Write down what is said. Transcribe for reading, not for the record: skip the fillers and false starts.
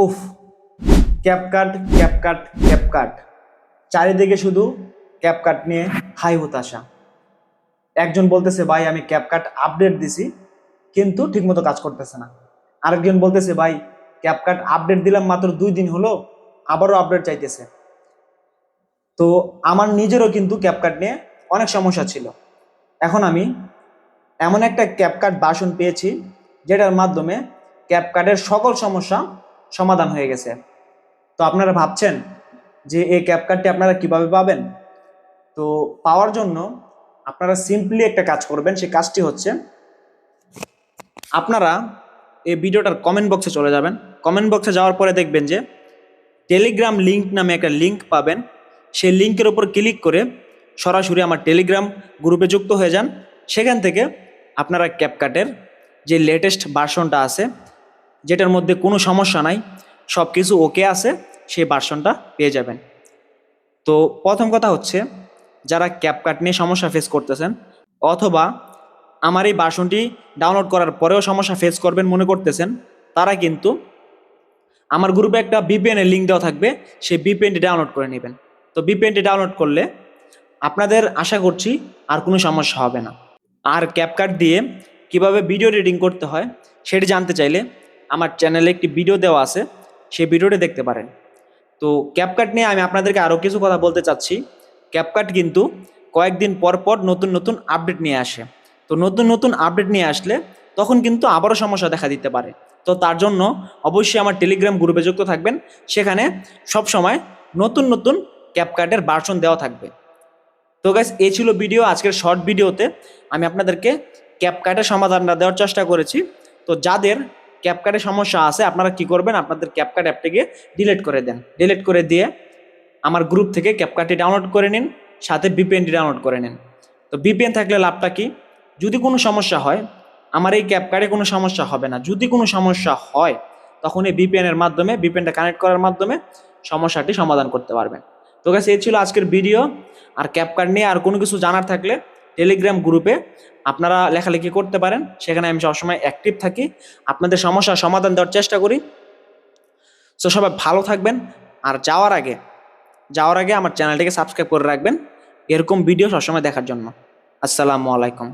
উফ, CapCut CapCut CapCut, চারিদিকে শুধু ক্যাপকাট নিয়ে হাই হতাশা। একজন বলতেছে ভাই আমি ক্যাপকাট আপডেট দিছি কিন্তু ঠিকমতো কাজ করতেছে না। আরেকজন বলতেছে ভাই ক্যাপকাট আপডেট দিলাম মাত্র 2 দিন হলো, আবারও আপডেট চাইতেছে। তো আমার নিজেরও কিন্তু ক্যাপকাট নিয়ে অনেক সমস্যা ছিল। এখন আমি এমন একটা ক্যাপকাট ভার্সন পেয়েছি যেটার মাধ্যমে ক্যাপকাটের সকল সমস্যা সমাধান হয়ে গেছে। তো আপনারা ভাবছেন যে এই ক্যাপকাটটি আপনারা কিভাবে পাবেন? তো পাওয়ার জন্য আপনারা সিম্পলি একটা কাজ করবেন। সেই কাজটি হচ্ছে আপনারা এই ভিডিওটার কমেন্ট বক্সে চলে যাবেন। কমেন্ট বক্সে যাওয়ার পরে দেখবেন যে টেলিগ্রাম লিঙ্ক নামে একটা লিঙ্ক পাবেন। সেই লিঙ্কের উপর ক্লিক করে সরাসরি আমার টেলিগ্রাম গ্রুপে যুক্ত হয়ে যান। সেখান থেকে আপনারা ক্যাপকাটের যে লেটেস্ট ভার্সনটা আছে, যেটার মধ্যে কোনো সমস্যা নাই, সব কিছু ওকে আছে, সেই ভার্সনটা পেয়ে যাবেন। তো প্রথম কথা হচ্ছে, যারা ক্যাপকাট নিয়ে সমস্যা ফেস করতেছেন অথবা আমার এই ভার্সনটি ডাউনলোড করার পরেও সমস্যা ফেস করবেন মনে করতেছেন, তারা কিন্তু আমার গ্রুপে একটা VPN এর লিঙ্ক দেওয়া থাকবে, সেই VPNটি ডাউনলোড করে নেবেন। তো VPNটি ডাউনলোড করলে আপনাদের আশা করছি আর কোনো সমস্যা হবে না। আর ক্যাপকাট দিয়ে কিভাবে ভিডিও এডিটিং করতে হয় সেটি জানতে চাইলে আমার চ্যানেলে একটি ভিডিও দেওয়া আছে, সেই ভিডিওটি দেখতে পারেন। তো ক্যাপকাট নিয়ে আমি আপনাদেরকে আরও কিছু কথা বলতে চাচ্ছি। ক্যাপকাট কিন্তু কয়েকদিন পর পর নতুন নতুন আপডেট নিয়ে আসে। তো নতুন নতুন আপডেট নিয়ে আসলে তখন কিন্তু আবারও সমস্যা দেখা দিতে পারে। তো তার জন্য অবশ্যই আমার টেলিগ্রাম গ্রুপে যুক্ত থাকবেন। সেখানে সব সময় নতুন নতুন ক্যাপকাটের ভার্সন দেওয়া থাকবে। তো গাইস, এই ছিল ভিডিও। আজকের শর্ট ভিডিওতে আমি আপনাদেরকে ক্যাপকাটের সমাধানটা দেওয়ার চেষ্টা করেছি। তো যাদের ক্যাপকাটের সমস্যা আছে আপনারা কি করবেন, আপনাদের ক্যাপকাট অ্যাপটিকে ডিলিট করে দেন। ডিলিট করে দিয়ে আমার গ্রুপ থেকে ক্যাপকাটটি ডাউনলোড করে নিন, সাথে VPNটি ডাউনলোড করে নিন। তো VPN থাকলে লাভটা কি? যদি কোনো সমস্যা হয়, আমার এই ক্যাপকাটে কোনো সমস্যা হবে না। যদি কোনো সমস্যা হয় তখন এই VPN-এর মাধ্যমে, VPN-টা কানেক্ট করার মাধ্যমে সমস্যাটি সমাধান করতে পারবেন। তো গাইস, এই ছিল আজকের ভিডিও। আর ক্যাপকাট নিয়ে আর কোনো কিছু জানার থাকলে টেলিগ্রাম গ্রুপে আপনারা লেখালেখি করতে পারেন। সেখানে আমি সবসময় অ্যাক্টিভ থাকি, আপনাদের সমস্যার সমাধান দেওয়ার চেষ্টা করি। তো সবাই ভালো থাকবেন। আর যাওয়ার আগে আমার চ্যানেলটিকে সাবস্ক্রাইব করে রাখবেন এরকম ভিডিও সবসময় দেখার জন্য। আসসালামু আলাইকুম।